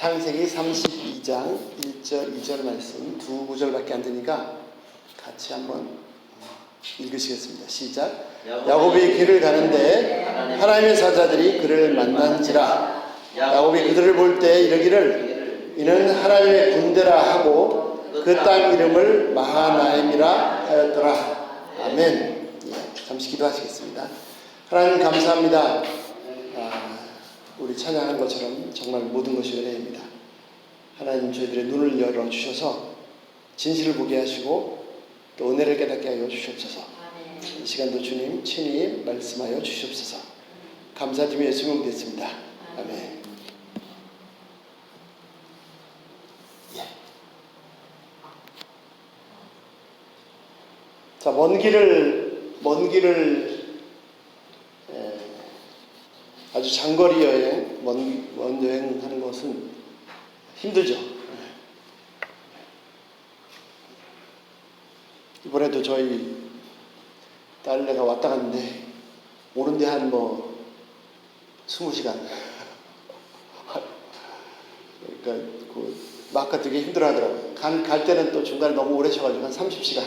창세기 32장 1절, 2절 말씀 두 구절밖에 안 되니까 같이 한번 읽으시겠습니다. 시작. 야곱이 길을 가는데 하나님의 사자들이 그를 만난지라. 야곱이 그들을 볼 때 이르기를 이는 하나님의 군대라 하고 그 땅 이름을 마하나임이라 하였더라. 아멘. 잠시 기도하시겠습니다. 하나님 감사합니다. 우리 찬양한 것처럼 정말 모든 것이 은혜입니다. 하나님 저희들의 눈을 열어주셔서 진실을 보게 하시고 또 은혜를 깨닫게 하여 주시옵소서. 이 시간도 주님 친히 말씀하여 주시옵소서. 감사드리며 예수 이름으로 됐습니다. 아멘. 자, 먼 길을 아주 장거리 여행, 먼 여행하는 것은 힘들죠. 이번에도 저희 딸내가 왔다 갔는데 오는데 한 20시간. 그러니까 마카 되게 힘들어하더라고요. 갈 때는 또 중간에 너무 오래 쉬어가지고 한 30시간.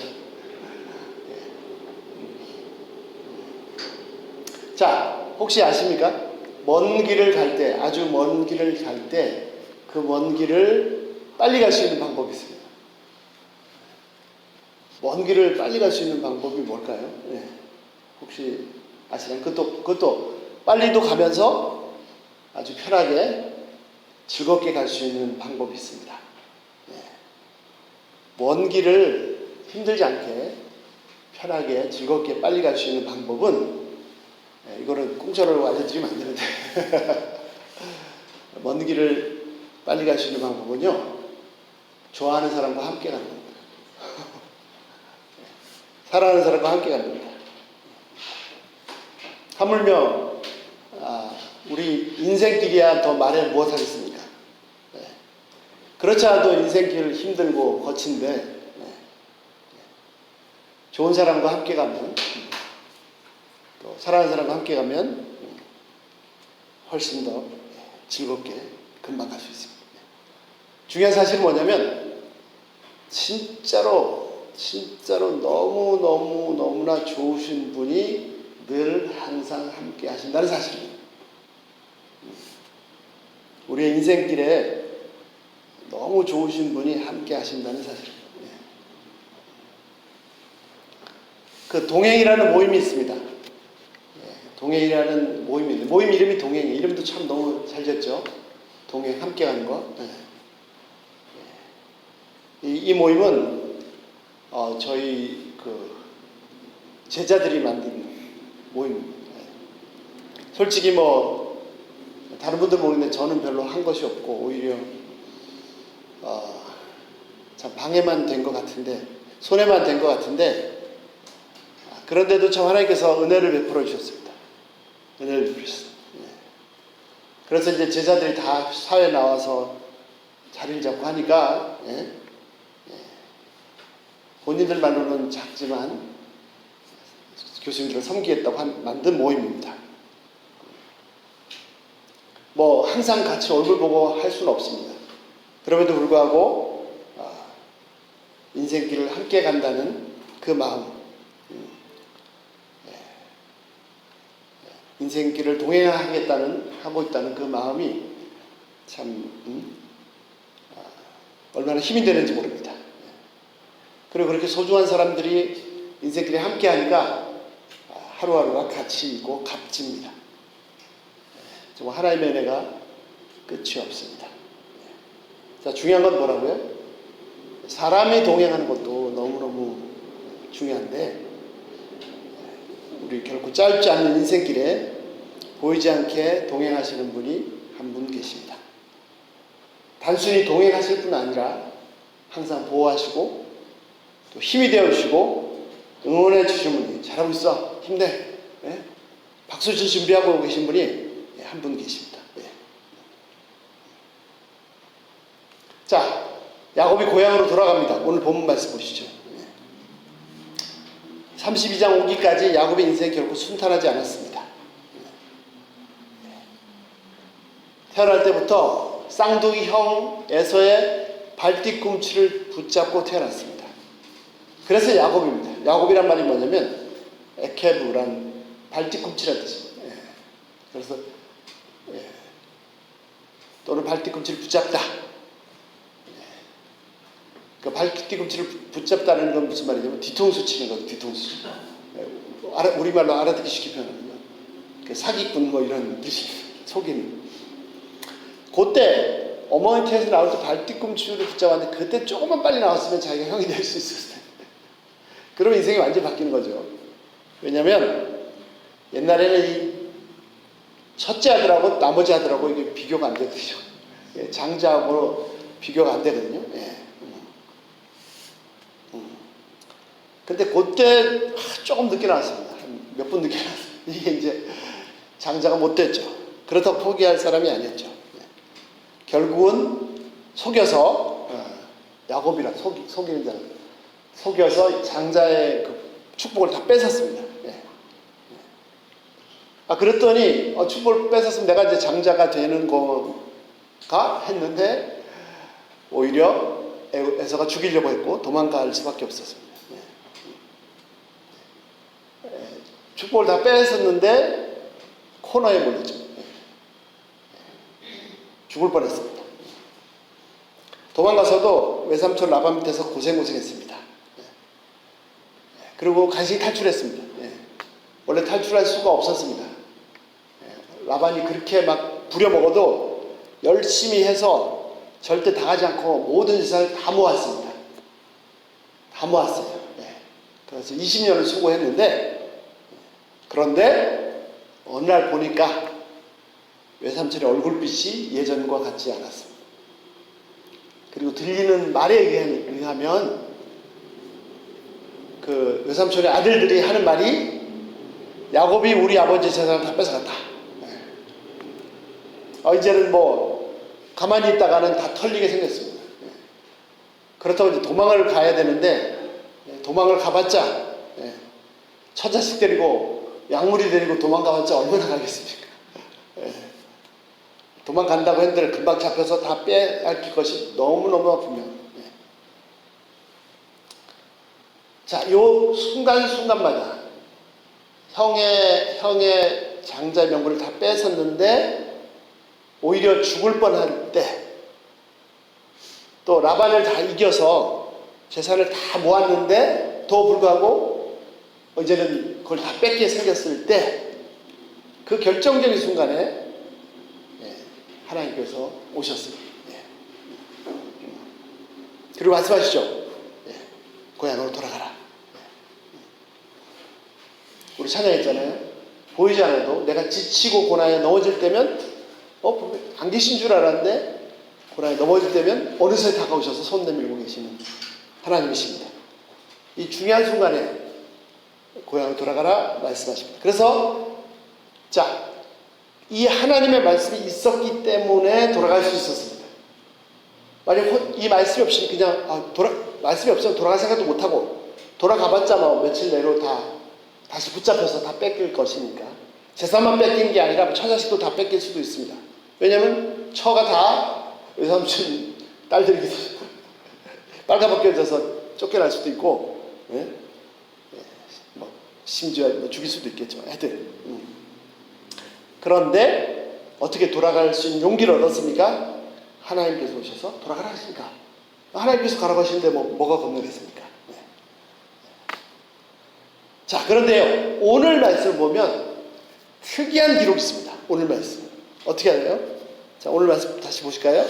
자, 혹시 아십니까? 먼 길을 갈 때, 아주 먼 길을 갈 때 그 먼 길을 빨리 갈 수 있는 방법이 있습니다. 먼 길을 빨리 갈 수 있는 방법이 뭘까요? 네. 혹시 아시나요? 그것도 빨리도 가면서 아주 편하게 즐겁게 갈 수 있는 방법이 있습니다. 네. 먼 길을 힘들지 않게 편하게 즐겁게 빨리 갈 수 있는 방법은 이거는 공짜로 알려드리면 안 되는데 먼 길을 빨리 갈 수 있는 방법은요, 좋아하는 사람과 함께 가는 겁니다. 사랑하는 사람과 함께 가는 겁니다. 하물며 우리 인생길이야 더 말해 무엇하겠습니까? 네. 그렇지 않아도 인생길 힘들고 거친데 좋은 사람과 함께 가면, 또 사랑하는 사람과 함께 가면 훨씬 더 즐겁게 금방 갈 수 있습니다. 중요한 사실은 뭐냐면 진짜로 너무나 좋으신 분이 늘 항상 함께 하신다는 사실입니다. 우리의 인생길에 너무 좋으신 분이 함께 하신다는 사실입니다. 그 동행이라는 모임이 있습니다. 동행이라는 모임이 있는데, 모임 이름이 동행이에요. 이름도 참 너무 잘 지었죠. 동행, 함께 가는 거. 이 모임은 저희 제자들이 만든 모임입니다. 솔직히 다른 분들 모르는데 저는 별로 한 것이 없고 오히려 참 방해만 된 것 같은데, 손해만 된 것 같은데, 그런데도 참 하나님께서 은혜를 베풀어 주셨습니다. 은혜를 베풀어 주셨습니다. 그래서 이제 제자들이 다 사회에 나와서 자리를 잡고 하니까 본인들 말로는 작지만 교수님들을 섬기겠다고 만든 모임입니다. 항상 같이 얼굴 보고 할 수는 없습니다. 그럼에도 불구하고 인생길을 함께 간다는 그 마음, 인생길을 하고 있다는 그 마음이 참 얼마나 힘이 되는지 모릅니다. 그리고 그렇게 소중한 사람들이 인생길에 함께 하니까 하루하루가 가치 있고 값집니다. 정말 하나님의 은혜가 끝이 없습니다. 자, 중요한 건 뭐라고요? 사람이 동행하는 것도 너무너무 중요한데, 우리 결코 짧지 않은 인생길에 보이지 않게 동행하시는 분이 한 분 계십니다. 단순히 동행하실 뿐 아니라 항상 보호하시고 또 힘이 되어주시고 응원해 주시는 분이, 잘하고 있어, 힘내, 박수 칠 준비하고 계신 분이 한 분 계십니다. 자, 야곱이 고향으로 돌아갑니다. 오늘 본문 말씀 보시죠. 32장 오기까지 야곱의 인생이 결코 순탄하지 않았습니다. 태어날 때부터 쌍둥이 형 에서의 발뒤꿈치를 붙잡고 태어났습니다. 그래서 야곱입니다. 야곱이란 말이 뭐냐면 에케브란 발뒤꿈치라는 뜻입니다. 예. 그래서 예. 또는 발뒤꿈치를 붙잡다. 예. 그 발뒤꿈치를 붙잡다는 건 무슨 말이냐면 뒤통수 치는 거죠. 뒤통수. 예. 우리말로 알아듣기 쉽게 표현하면요. 그 사기꾼 뭐 이런 뜻이 속이는. 그때 어머니 태에서 나올 때 발뒤꿈치를 붙잡았는데 그때 조금만 빨리 나왔으면 자기가 형이 될 수 있었을 텐데. 그러면 인생이 완전히 바뀌는 거죠. 왜냐면 옛날에는 이 첫째 아들하고 나머지 아들하고 이게 비교가 안 되거든요. 예, 장자하고 비교가 안 되거든요. 예. 근데 그때 조금 늦게 나왔습니다. 몇 분 늦게 나왔습니다. 이게 이제 장자가 못 됐죠. 그렇다고 포기할 사람이 아니었죠. 예. 결국은 속여서 야곱이라 속이는 자는 속여서 장자의 그 축복을 다 뺏었습니다. 예. 그랬더니 축복을 뺏었으면 내가 이제 장자가 되는 거가 했는데 오히려 에서가 죽이려고 했고 도망갈 수밖에 없었습니다. 예. 축복을 다 뺏었는데 코너에 몰렸죠. 예. 죽을 뻔했습니다. 도망가서도 외삼촌 라반 밑에서 고생했습니다. 예. 그리고 간신히 탈출했습니다. 예. 원래 탈출할 수가 없었습니다. 라반이 그렇게 막 부려먹어도 열심히 해서 절대 당하지 않고 모든 재산을 다 모았습니다. 다 모았어요. 네. 그래서 20년을 수고했는데 그런데 어느 날 보니까 외삼촌의 얼굴빛이 예전과 같지 않았습니다. 그리고 들리는 말에 의하면 그 외삼촌의 아들들이 하는 말이 야곱이 우리 아버지 재산을 다 뺏어갔다. 이제는 뭐 가만히 있다가는 다 털리게 생겼습니다. 그렇다고 이제 도망을 가야 되는데 도망을 가봤자 처자식 데리고 약물이 데리고 도망가봤자 얼마나 가겠습니까? 도망간다고 했는데 금방 잡혀서 다 빼앗길 것이 너무너무 분명해요. 자, 요 순간순간마다 형의 장자의 명분을 다 뺏었는데 오히려 죽을 뻔할 때 또 라반을 다 이겨서 재산을 다 모았는데 더 불구하고 이제는 그걸 다 뺏게 생겼을 때 그 결정적인 순간에 하나님께서 오셨습니다. 그리고 말씀하시죠. 고향으로 돌아가라. 우리 찬양했잖아요. 보이지 않아도 내가 지치고 고난에 넘어질 때면 안 계신 줄 알았는데 고난에 넘어질 때면 어느새 다가오셔서 손 내밀고 계시는 하나님이십니다. 이 중요한 순간에 고향으로 돌아가라 말씀하십니다. 그래서 자, 이 하나님의 말씀이 있었기 때문에 돌아갈 수 있었습니다. 만약 이 말씀이 없이 그냥 말씀이 없으면 돌아갈 생각도 못하고 돌아가봤자 뭐 며칠 내로 다시 붙잡혀서 다 뺏길 것이니까 재산만 뺏기는 게 아니라 처자식도 다 뺏길 수도 있습니다. 왜냐면 처가 다 외삼촌 딸들이 빨가벗겨져서 쫓겨날 수도 있고 뭐 심지어 죽일 수도 있겠죠. 애들. 그런데 어떻게 돌아갈 수 있는 용기를 얻었습니까? 하나님께서 오셔서 돌아가라 하시니까 하나님께서 가라고 하시는데 뭐가 겁나겠습니까? 자, 그런데요, 오늘 말씀을 보면 특이한 기록이 있습니다. 오늘 말씀 어떻게 하나요? 자, 오늘 말씀 다시 보실까요?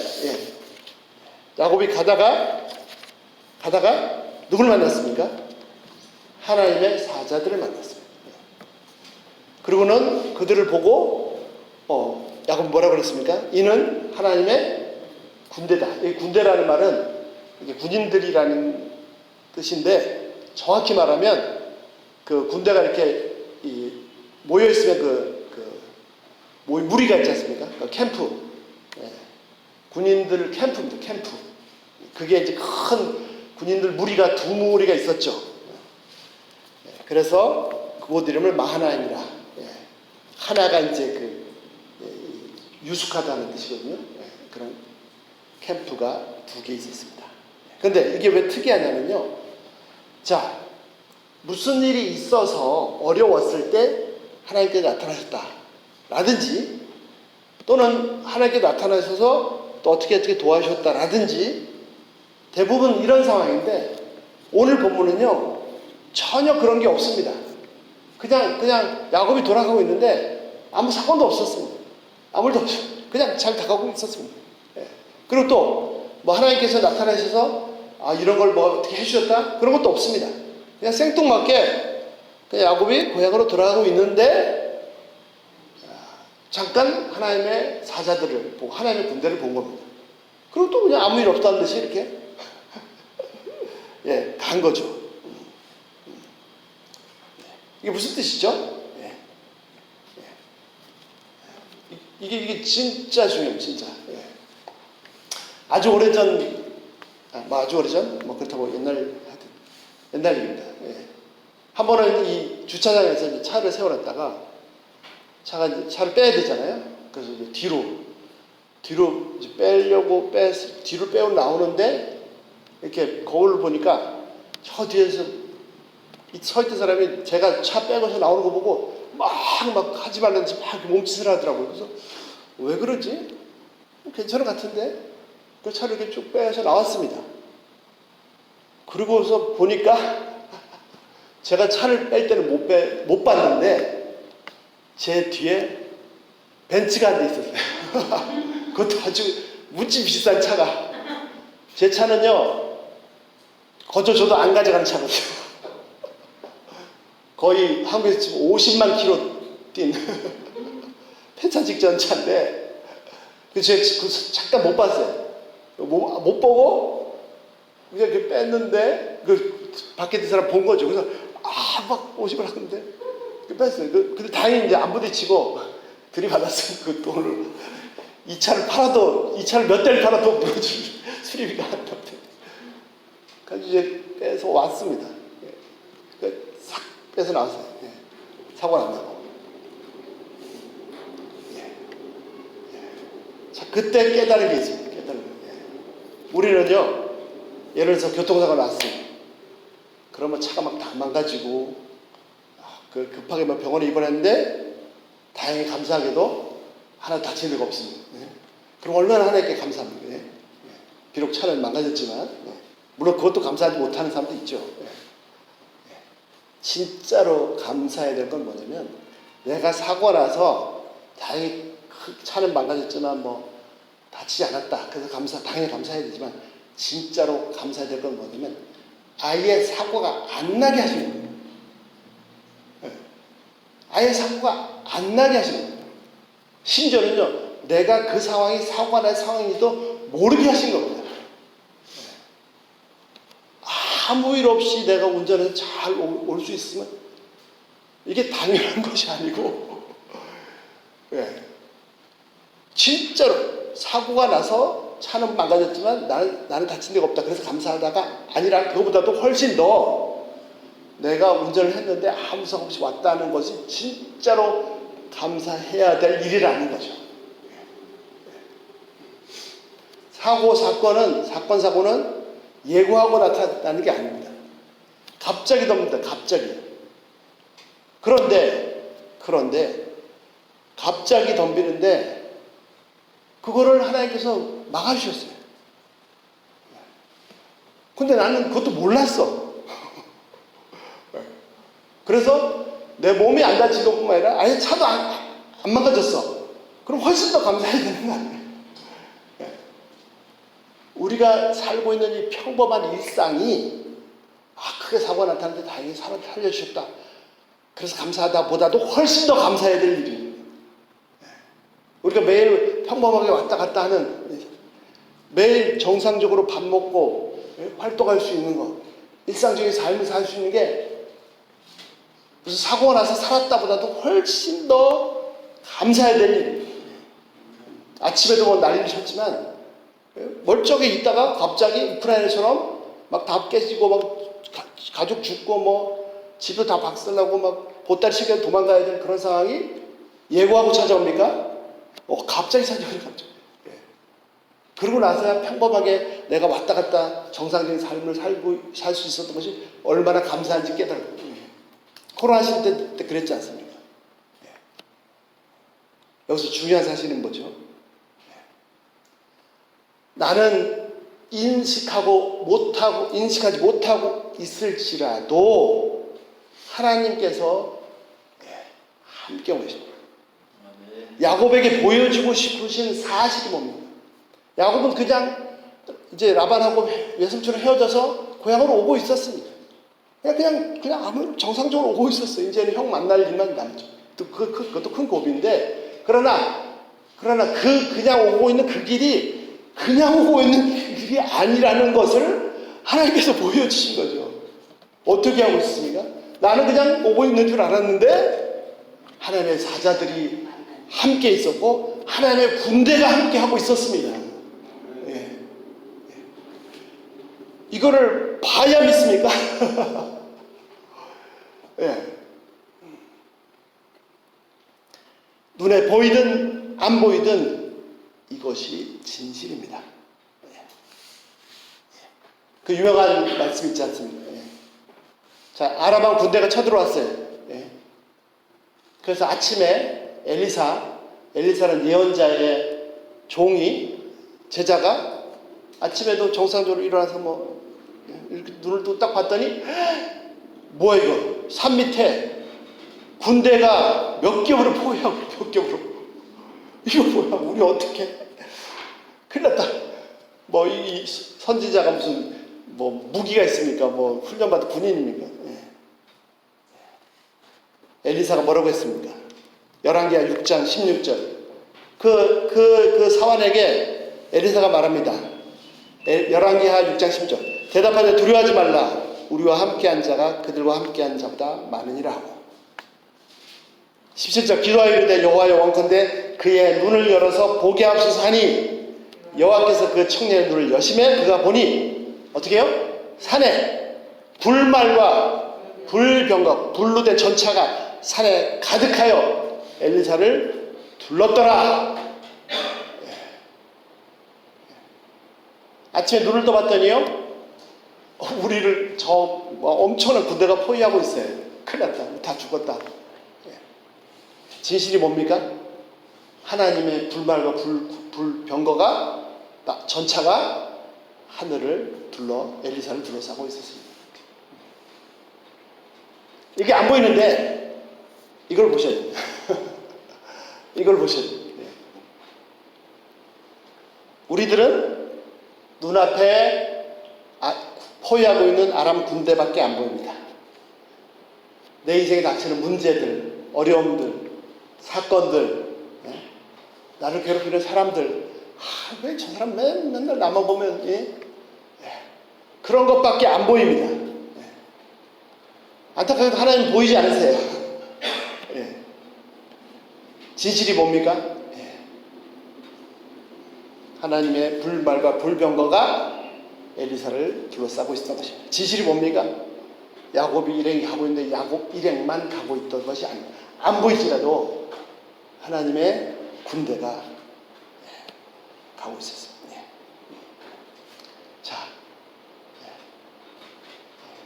야곱이 가다가 누굴 만났습니까? 하나님의 사자들을 만났습니다. 그리고는 그들을 보고 야곱이 뭐라고 그랬습니까? 이는 하나님의 군대다. 이 군대라는 말은 이게 군인들이라는 뜻인데 정확히 말하면 그 군대가 이렇게 모여 있으면 무리가 있지 않습니까? 캠프. 군인들 캠프입니다. 캠프. 그게 이제 큰 군인들 무리가 두 무리가 있었죠. 그래서 그곳 이름을 마하나임이라. 하나가 이제 유숙하다는 뜻이거든요. 그런 캠프가 2개 있었습니다. 근데 이게 왜 특이하냐면요. 자, 무슨 일이 있어서 어려웠을 때 하나님께 나타나셨다 라든지, 또는 하나님께 나타나셔서 또 어떻게 도와주셨다 라든지, 대부분 이런 상황인데, 오늘 본문은요 전혀 그런 게 없습니다. 그냥 야곱이 돌아가고 있는데 아무 사건도 없었습니다. 아무 일도 없어요. 그냥 잘 다가오고 있었습니다. 예. 그리고 또 뭐 하나님께서 나타나셔서 이런 걸 뭐 어떻게 해주셨다 그런 것도 없습니다. 그냥 생뚱맞게 그냥 야곱이 고향으로 돌아가고 있는데 잠깐 하나님의 사자들을 보고 하나님의 군대를 본 겁니다. 그리고 또 그냥 아무 일 없다는 듯이 이렇게 예, 간 거죠. 이게 무슨 뜻이죠? 예. 예. 이게 진짜 중요해요, 진짜. 예. 아주 오래전, 뭐 그렇다고 옛날 일입니다. 예. 한 번은 이 주차장에서 이제 차를 세워놨다가 차를 빼야 되잖아요. 그래서 이제 뒤로 이제 뒤로 빼고 나오는데 이렇게 거울을 보니까 저 뒤에서 서 있던 사람이 제가 차 빼고서 나오는 거 보고 막 하지 말라는 듯이 막 몸짓을 하더라고요. 그래서 왜 그러지? 괜찮은 것 같은데? 그 차를 이렇게 쭉 빼서 나왔습니다. 그러고서 보니까 제가 차를 뺄 때는 못 봤는데 제 뒤에 벤츠가 앉아 있었어요. 그것도 아주 무지 비싼 차가. 제 차는요, 거저 저도 안 가져가는 차거든요. 거의 한국에서 지금 50만 킬로 뛴 폐차 직전 차인데, 제가 잠깐 못 봤어요. 못 보고 그냥 이렇게 뺐는데 밖에 있는 사람 본 거죠. 그래서 막 오십을 하는데 뺐어요. 근데 다행히 이제 안 부딪히고 들이받았어요. 그 돈을 이 차를 몇 대를 팔아도 물어줄 수리비가 안 나왔대요. 그래서 이제 빼서 왔습니다. 싹 빼서 나왔어요. 사고 난다고. 자, 그때 깨달은 게 있습니다. 우리는요, 예를 들어서 교통사고가 났어요. 그러면 차가 막 다 망가지고, 급하게 막 병원에 입원했는데, 다행히 감사하게도 하나 다친 데가 없습니다. 그럼 얼마나 하나님께 감사합니까? 비록 차는 망가졌지만, 물론 그것도 감사하지 못하는 사람도 있죠. 진짜로 감사해야 될 건 뭐냐면, 내가 사고 나서 다행히 차는 망가졌지만 뭐 다치지 않았다. 그래서 당연히 감사해야 되지만, 진짜로 감사해야 될 건 뭐냐면 아예 사고가 안 나게 하시는 거예요. 아예 사고가 안 나게 하시는 거예요. 심지어는요, 내가 그 상황이 사고가 날 상황인지도 모르게 하신 겁니다. 아무 일 없이 내가 운전해서 잘 올 수 있으면 이게 당연한 것이 아니고, 진짜로 사고가 나서 차는 망가졌지만 나는 다친 데가 없다. 그래서 감사하다가 아니라 그거보다도 훨씬 더 내가 운전을 했는데 아무 사고 없이 왔다는 것이 진짜로 감사해야 될 일이라는 거죠. 사고는 예고하고 나타나는 게 아닙니다. 갑자기 덮니다. 갑자기. 그런데 갑자기 덤비는데 그거를 하나님께서 막아주셨어요. 근데 나는 그것도 몰랐어. 그래서 내 몸이 안 다친 것뿐만 아니라 아예 차도 안 망가졌어. 그럼 훨씬 더 감사해야 되는 거 아니에요? 우리가 살고 있는 이 평범한 일상이 크게 사고가 나타났는데 다행히 사람 살려주셨다. 그래서 감사하다 보다도 훨씬 더 감사해야 될 일이에요. 우리가 매일 평범하게 왔다 갔다 하는, 매일 정상적으로 밥 먹고 활동할 수 있는 거, 일상적인 삶을 살 수 있는 게 무슨 사고가 나서 살았다보다도 훨씬 더 감사해야 될 일이에요. 아침에도 뭐 난리를 쳤지만 멀쩡히 있다가 갑자기 우크라이나처럼 막 다 깨지고 막 가족 죽고 뭐 집도 다 박살나고 막 보따리 챙겨 도망가야 될 그런 상황이 예고하고 찾아옵니까? 갑자기 찾아오죠, 갑자기. 그러고 나서야 평범하게 내가 왔다 갔다 정상적인 삶을 살 수 있었던 것이 얼마나 감사한지 깨달았고, 코로나 시대 때 그랬지 않습니까? 여기서 중요한 사실은 뭐죠? 나는 인식하지 못하고 있을지라도 하나님께서 함께 오십니다. 야곱에게 보여주고 싶으신 사실이 뭡니까? 야곱은 그냥 이제 라반하고 외삼촌은 헤어져서 고향으로 오고 있었습니다. 그냥 아무 정상적으로 오고 있었어요. 이제는 형 만날 일만 남죠. 그것도 큰 고비인데, 그러나 그냥 오고 있는 그 길이 그냥 오고 있는 길이 아니라는 것을 하나님께서 보여주신 거죠. 어떻게 하고 있습니까? 나는 그냥 오고 있는 줄 알았는데 하나님의 사자들이 함께 있었고 하나님의 군대가 함께 하고 있었습니다. 이거를 봐야 믿습니까? 눈에 보이든 안 보이든 이것이 진실입니다. 그 유명한 말씀 있지 않습니까? 자, 아람 왕 군대가 쳐들어왔어요. 그래서 아침에 엘리사라는 예언자의 제자가 아침에도 정상적으로 일어나서 이렇게 눈을 딱 봤더니, 뭐야 이거? 산 밑에 군대가 몇 겹으로 포위하고 몇 겹으로. 이거 뭐야? 우리 어떻게? 큰일 났다. 이 선지자가 무슨 무기가 있습니까? 훈련받은 군인입니까? 엘리사가 뭐라고 했습니까? 열왕기하 6장 16절. 그 사환에게 엘리사가 말합니다. 열왕기하 6장 10절. 대답하되 두려워하지 말라. 우리와 함께한 자가 그들과 함께한 자보다 많으니라 하고. 17절. 기도하여 이르되 여호와여 원컨대 그의 눈을 열어서 보게 하옵소서 하니 여호와께서 그 청년의 눈을 여심해 그가 보니 어떻게 해요? 산에 불말과 불병과 불로 된 전차가 산에 가득하여 엘리사를 둘렀더라. 아침에 눈을 떠봤더니요, 우리를 엄청난 군대가 포위하고 있어요. 큰일 났다. 다 죽었다. 진실이 뭡니까? 하나님의 불말과 불병거가 전차가 하늘을 엘리사를 둘러싸고 있었습니다. 이게 안 보이는데 이걸 보셔야 돼요. 이걸 보셔야 돼요. 우리들은 눈앞에 포위하고 있는 아람 군대밖에 안 보입니다. 내 인생에 닥치는 문제들, 어려움들, 사건들, 나를 괴롭히는 사람들, 왜 저 사람 맨날 나만 보면, 그런 것밖에 안 보입니다. 안타깝게도 하나님 보이지 않으세요. 진실이 뭡니까? 하나님의 불말과 불병거가 엘리사를 둘러싸고 있었던 것입니다. 진실이 뭡니까? 야곱이 일행 가고 있는데 야곱 일행만 가고 있던 것이 아닙니다. 안 보이지라도 하나님의 군대가 가고 있었습니다. 자,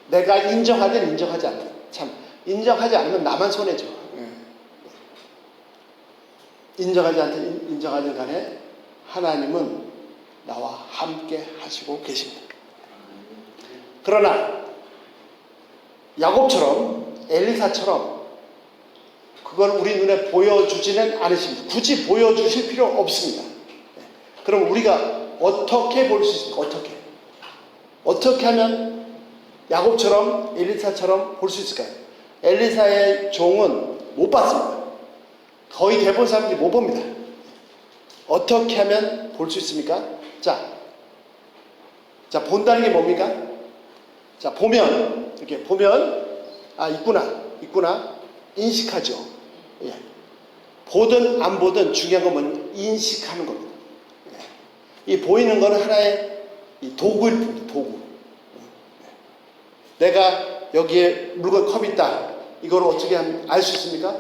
내가 인정하든 인정하지 않든, 참 인정하지 않으면 나만 손해죠. 인정하지 않든 인정하든 간에 하나님은 나와 함께 하시고 계십니다. 그러나 야곱처럼 엘리사처럼 그걸 우리 눈에 보여주지는 않으십니다. 굳이 보여주실 필요 없습니다. 그럼 우리가 어떻게 볼 수 있습니까? 어떻게 하면 야곱처럼 엘리사처럼 볼 수 있을까요? 엘리사의 종은 못 봤습니다. 거의 대부분 사람들이 못 봅니다. 어떻게 하면 볼 수 있습니까? 자, 본다는 게 뭡니까? 자, 이렇게 보면, 있구나, 인식하죠. 보든 안 보든 중요한 건 뭐냐면 인식하는 겁니다. 이 보이는 거는 하나의 도구일 뿐입니다. 도구. 내가 여기에 물건 컵이 있다. 이걸 어떻게 하면 알 수 있습니까?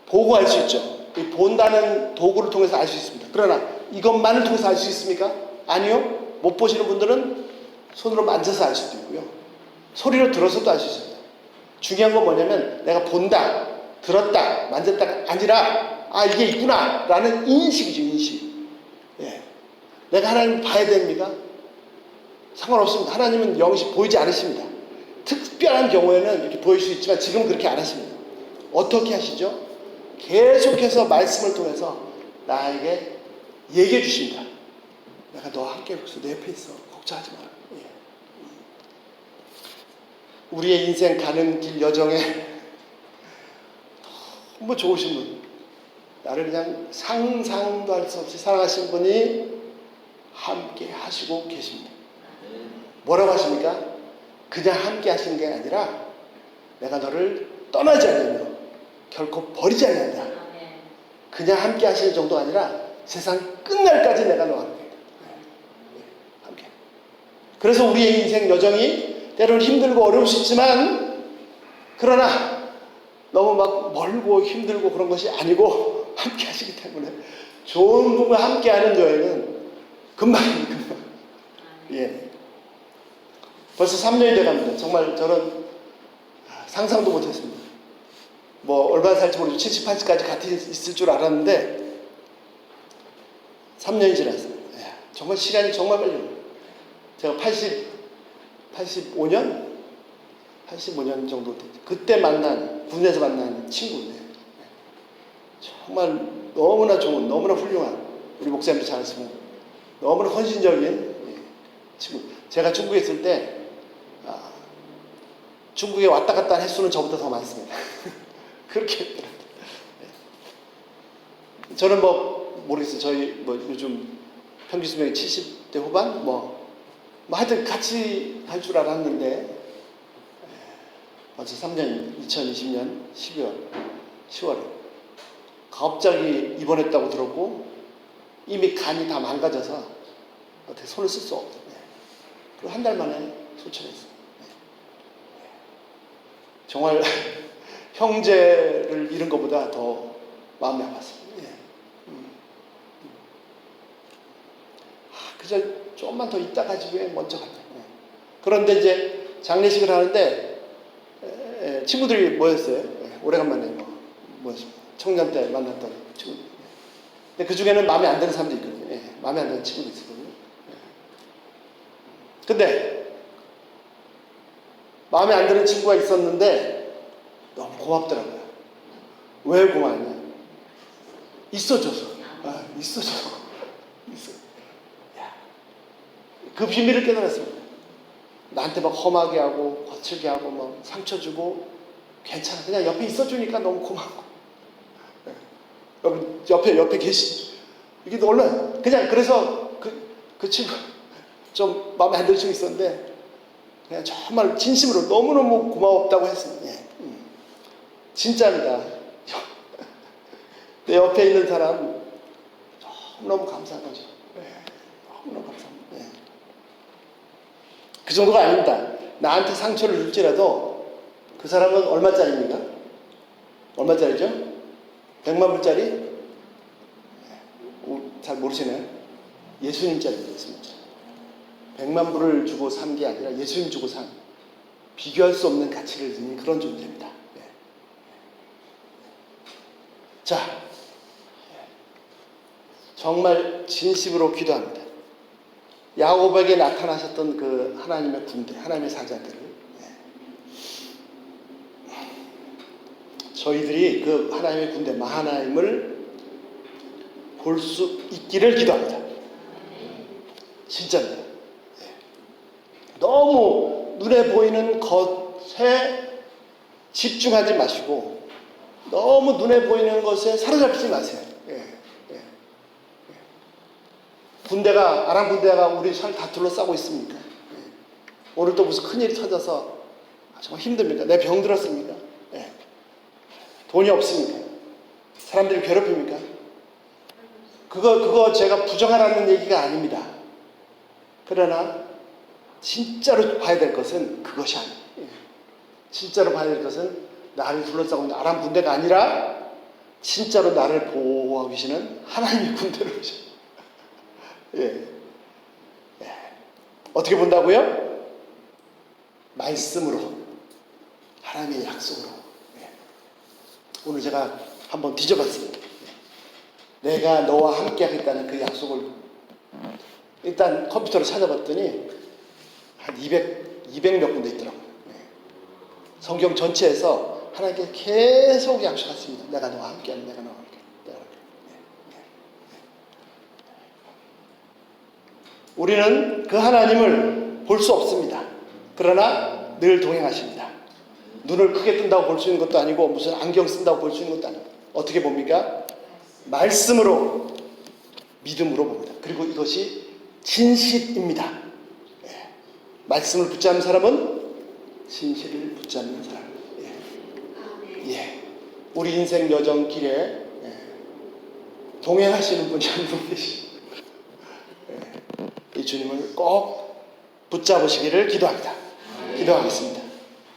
보고 알 수 있죠. 이 본다는 도구를 통해서 알 수 있습니다. 그러나 이것만을 통해서 알 수 있습니까? 아니요. 못 보시는 분들은 손으로 만져서 알 수도 있고요. 소리로 들어서도 알 수 있습니다. 중요한 건 뭐냐면 내가 본다, 들었다, 만졌다가 아니라 아 이게 있구나 라는 인식이죠. 인식. 예. 내가 하나님을 봐야 됩니까? 상관없습니다. 하나님은 영시 보이지 않으십니다. 특별한 경우에는 이렇게 보일 수 있지만 지금 그렇게 안 하십니다. 어떻게 하시죠? 계속해서 말씀을 통해서 나에게 얘기해 주십니다. 내가 너와 함께 있어. 내 옆에 있어. 걱정하지 마. 예. 우리의 인생 가는 길 여정에 너무 좋으신 분, 나를 그냥 상상도 할 수 없이 사랑하신 분이 함께 하시고 계십니다. 뭐라고 하십니까? 그냥 함께 하시는 게 아니라 내가 너를 떠나지 않으며 결코 버리지 않는다. 그냥 함께 하시는 정도가 아니라 세상 끝날까지 내가 너와 함께. 함께. 그래서 우리의 인생 여정이 때로는 힘들고 어려울 수 있지만 그러나 너무 막 멀고 힘들고 그런 것이 아니고 함께 하시기 때문에 좋은 분과 함께 하는 여행은 금방입니다. 금방. 예. 벌써 3년이 돼갑니다. 정말 저는 상상도 못했습니다. 뭐 얼마나 살지 모르죠. 70, 80까지 같이 있을 줄 알았는데 3년이 지났어요. 예. 정말 시간이 정말 빨리 가요. 제가 85년 정도 됐죠. 그때 만난, 군대에서 만난 친구인데 정말 너무나 좋은, 너무나 훌륭한, 우리 목사님도 잘 아시고 너무나 헌신적인 친구. 제가 중국에 있을 때 중국에 왔다 갔다 한 횟수는 저보다 더 많습니다. 그렇게 했더라고요. 저는 뭐 모르겠어요. 저희 뭐 요즘 평균 수명이 70대 후반 하여튼 같이 할 줄 알았는데 벌써 3년, 2020년 10월에 갑자기 입원했다고 들었고 이미 간이 다 망가져서 어떻게 손을 쓸 수 없어요. 그리고 한 달 만에 소천했어요. 정말 형제를 잃은 것보다 더 마음이 아팠습니다. 예. 그저 조금만 더 있다 가지 왜 먼저 갔다. 예. 그런데 이제 장례식을 하는데 친구들이 모였어요. 예. 오래간만에 모였습니다. 청년 때 만났던 친구들. 근데 그 중에는 마음에 안 드는 사람도 있거든요. 예. 마음에 안 드는 친구도 있거든요. 예. 근데 마음에 안 드는 친구가 있었는데 너무 고맙더라고요. 왜 고마웠냐? 있어줘서. 있어줘서. 그 비밀을 깨달았습니다. 나한테 막 험하게 하고 거칠게 하고 막 상처 주고 괜찮아. 그냥 옆에 있어주니까 너무 고맙고. 옆에 계시. 이게 얼마나 그냥 그래서 그 친구 좀 마음에 안 드는 친구 있었는데 그냥 정말 진심으로 너무너무 고마웠다고 했습니다. 예. 진짜입니다. 내 옆에 있는 사람 너무너무 감사한 거죠. 예. 너무너무 감사합니다. 예. 그 정도가 아닙니다. 나한테 상처를 줄지라도 그 사람은 얼마짜리입니까? 얼마짜리죠? 100만 불짜리? 잘 모르시나요? 예수님짜리입니다. 예수님짜리. 100만 불을 주고 산 게 아니라 예수님 주고 산 비교할 수 없는 가치를 지닌 그런 존재입니다. 네. 자, 정말 진심으로 기도합니다. 야곱에게 나타나셨던 그 하나님의 군대, 하나님의 사자들을 저희들이 그 하나님의 군대 마하나임을 볼 수 있기를 기도합니다. 진짜입니다. 너무 눈에 보이는 것에 집중하지 마시고 너무 눈에 보이는 것에 사로잡히지 마세요. 군대가 아람 군대가 우리 살 다 둘러싸고 있습니까? 오늘 또 무슨 큰일이 터져서 정말 힘듭니까? 내 병 들었습니까? 돈이 없습니까? 사람들이 괴롭힙니까? 그거 제가 부정하라는 얘기가 아닙니다. 그러나 진짜로 봐야 될 것은 그것이 아니에요. 진짜로 봐야 될 것은 나를 둘러싸고 있는 아람 군대가 아니라 진짜로 나를 보호하고 계시는 하나님의 군대로 오셔. 예. 예. 어떻게 본다고요? 말씀으로, 하나님의 약속으로. 예. 오늘 제가 한번 뒤져봤습니다. 내가 너와 함께 하겠다는 그 약속을 일단 컴퓨터로 찾아봤더니 한 200 몇 군데 있더라고요. 예. 성경 전체에서 하나님께 계속 약속했습니다. 내가 너와 함께하는, 내가 너와 함께. 우리는 그 하나님을 볼 수 없습니다. 그러나 늘 동행하십니다. 눈을 크게 뜬다고 볼 수 있는 것도 아니고 무슨 안경 쓴다고 볼 수 있는 것도 아니고 어떻게 봅니까? 말씀으로, 믿음으로 봅니다. 그리고 이것이 진실입니다. 예. 말씀을 붙잡는 사람은 진실을 붙잡는 사람. 예. 예. 우리 인생 여정 길에 예. 동행하시는 분이 한 분 계십니다. 이 주님을 꼭 붙잡으시기를 기도합니다. 기도하겠습니다.